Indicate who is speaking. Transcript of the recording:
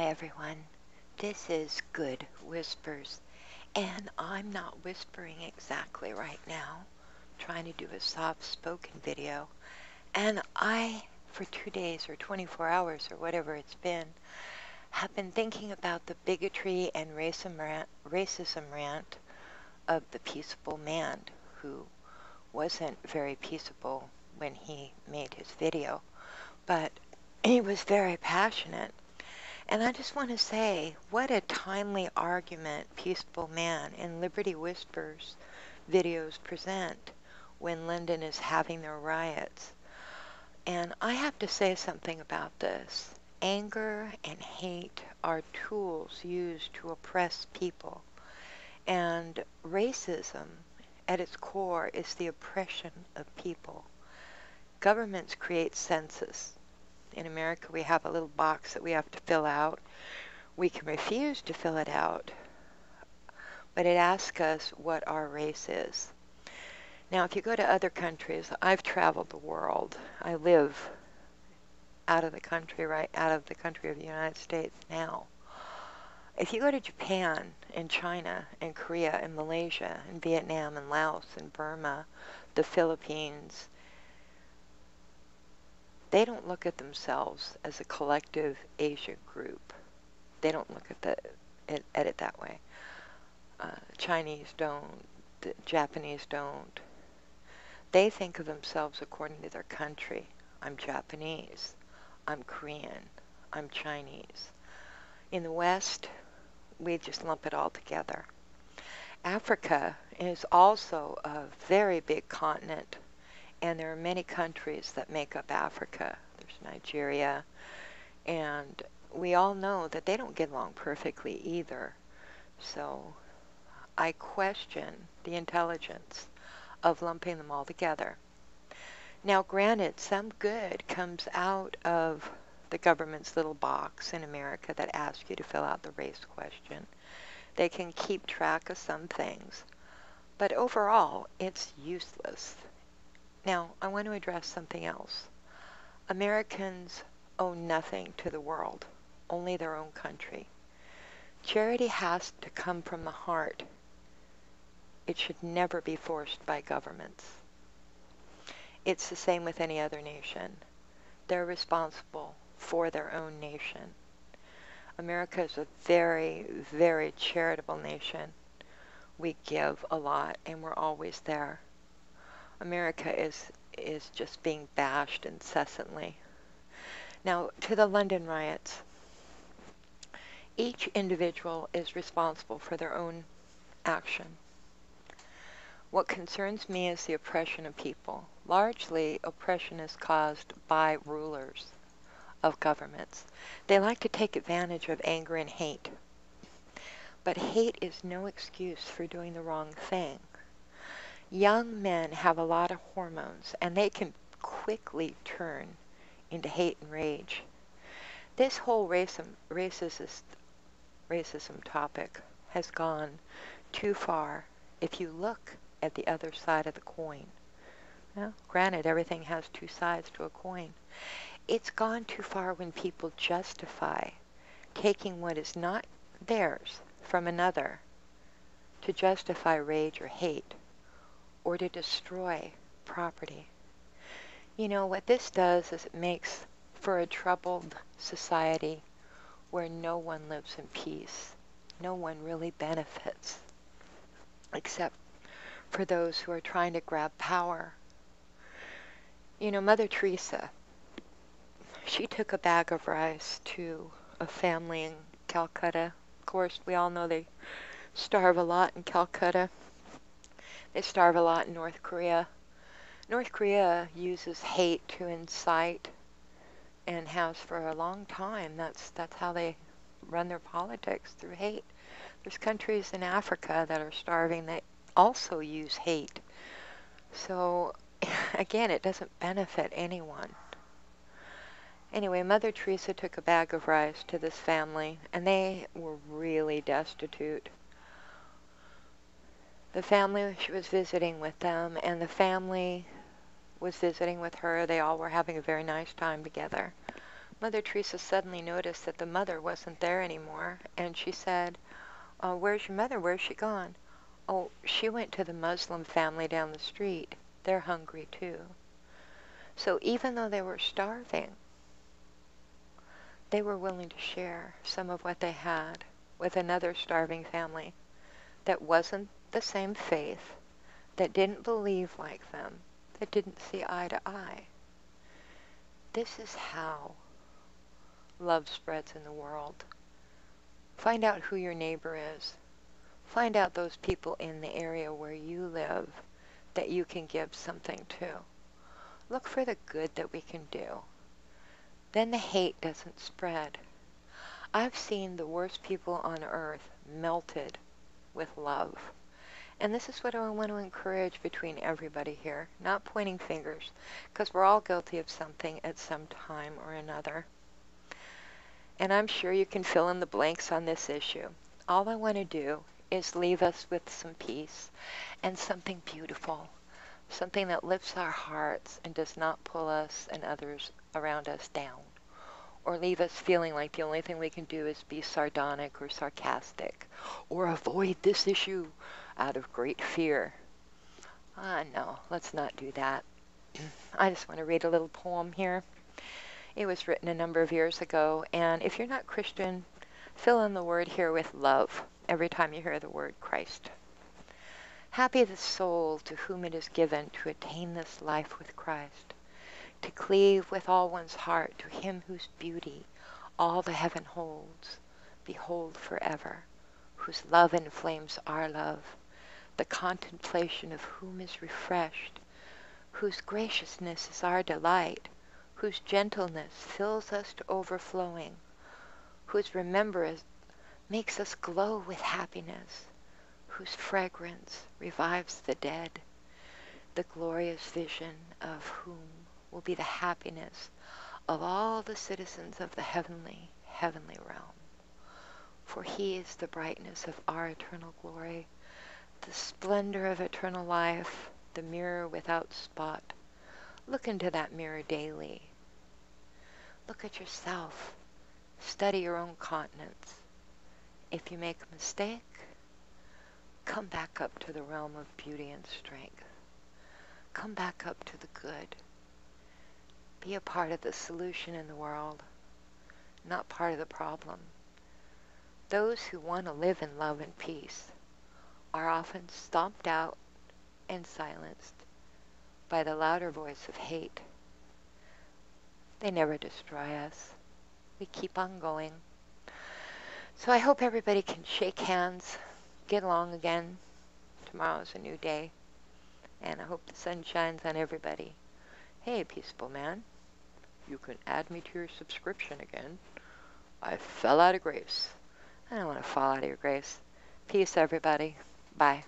Speaker 1: Hi everyone, this is Good Whispers, and I'm not whispering exactly right now. I'm trying to do a soft-spoken video, and I, for 2 days or 24 hours or whatever it's been, have been thinking about the bigotry and racism rant of the peaceable man who wasn't very peaceable when he made his video, but he was very passionate. And I just want to say, what a timely argument Peaceable Man and Liberty Whispers videos present when London is having their riots. And I have to say something about this. Anger and hate are tools used to oppress people. And racism, at its core, is the oppression of people. Governments create census. In America, we have a little box that we have to fill out. We can refuse to fill it out, but it asks us what our race is. Now, if you go to other countries, I've traveled the world. I live out of the country, right out of the country of the United States now. If you go to Japan and China and Korea and Malaysia and Vietnam and Laos and Burma, the Philippines, they don't look at themselves as a collective Asia group. They don't look at it that way. Chinese don't. The Japanese don't. They think of themselves according to their country. I'm Japanese. I'm Korean. I'm Chinese. In the West, we just lump it all together. Africa is also a very big continent, and there are many countries that make up Africa. There's Nigeria, and we all know that they don't get along perfectly either. So I question the intelligence of lumping them all together. Now, granted, some good comes out of the government's little box in America that asks you to fill out the race question. They can keep track of some things, but overall, it's useless. Now, I want to address something else. Americans owe nothing to the world, only their own country. Charity has to come from the heart. It should never be forced by governments. It's the same with any other nation. They're responsible for their own nation. America is a very, very charitable nation. We give a lot, and we're always there. America is just being bashed incessantly. Now, to the London riots. Each individual is responsible for their own action. What concerns me is the oppression of people. Largely, oppression is caused by rulers of governments. They like to take advantage of anger and hate. But hate is no excuse for doing the wrong thing. Young men have a lot of hormones, and they can quickly turn into hate and rage. This whole racism topic has gone too far if you look at the other side of the coin. Now, granted, everything has two sides to a coin. It's gone too far when people justify taking what is not theirs from another to justify rage or hate or to destroy property. You know, what this does is it makes for a troubled society where no one lives in peace. No one really benefits, except for those who are trying to grab power. You know, Mother Teresa, she took a bag of rice to a family in Calcutta. Of course, we all know they starve a lot in Calcutta. They starve a lot in North Korea. North Korea uses hate to incite, and has for a long time. That's how they run their politics, through hate. There's countries in Africa that are starving that also use hate. So, again, it doesn't benefit anyone. Anyway, Mother Teresa took a bag of rice to this family, and they were really destitute. The family, she was visiting with them, and the family was visiting with her. They all were having a very nice time together. Mother Teresa suddenly noticed that the mother wasn't there anymore, and she said, "Where's your mother? Where's she gone?" "Oh, she went to the Muslim family down the street. They're hungry too." So even though they were starving, they were willing to share some of what they had with another starving family that wasn't the same faith, that didn't believe like them, that didn't see eye to eye. This is how love spreads in the world. Find out who your neighbor is. Find out those people in the area where you live that you can give something to. Look for the good that we can do. Then the hate doesn't spread. I've seen the worst people on earth melted with love. And this is what I want to encourage between everybody here, not pointing fingers, because we're all guilty of something at some time or another. And I'm sure you can fill in the blanks on this issue. All I want to do is leave us with some peace and something beautiful, something that lifts our hearts and does not pull us and others around us down, or leave us feeling like the only thing we can do is be sardonic or sarcastic, or avoid this issue out of great fear. No, let's not do that. I just want to read a little poem here. It was written a number of years ago, and if you're not Christian, fill in the word here with love every time you hear the word Christ. Happy the soul to whom it is given to attain this life with Christ, to cleave with all one's heart to him whose beauty all the heaven holds, behold forever, whose love inflames our love, the contemplation of whom is refreshed, whose graciousness is our delight, whose gentleness fills us to overflowing, whose remembrance makes us glow with happiness, whose fragrance revives the dead, the glorious vision of whom will be the happiness of all the citizens of the heavenly realm. For he is the brightness of our eternal glory, the splendor of eternal life, the mirror without spot. Look into that mirror daily. Look at yourself. Study your own continence. If you make a mistake, come back up to the realm of beauty and strength. Come back up to the good. Be a part of the solution in the world, not part of the problem. Those who want to live in love and peace are often stomped out and silenced by the louder voice of hate. They never destroy us. We keep on going. So I hope everybody can shake hands, get along again. Tomorrow's a new day, and I hope the sun shines on everybody. Hey, peaceful man, you can add me to your subscription again. I fell out of grace. I don't want to fall out of your grace. Peace, everybody. Bye.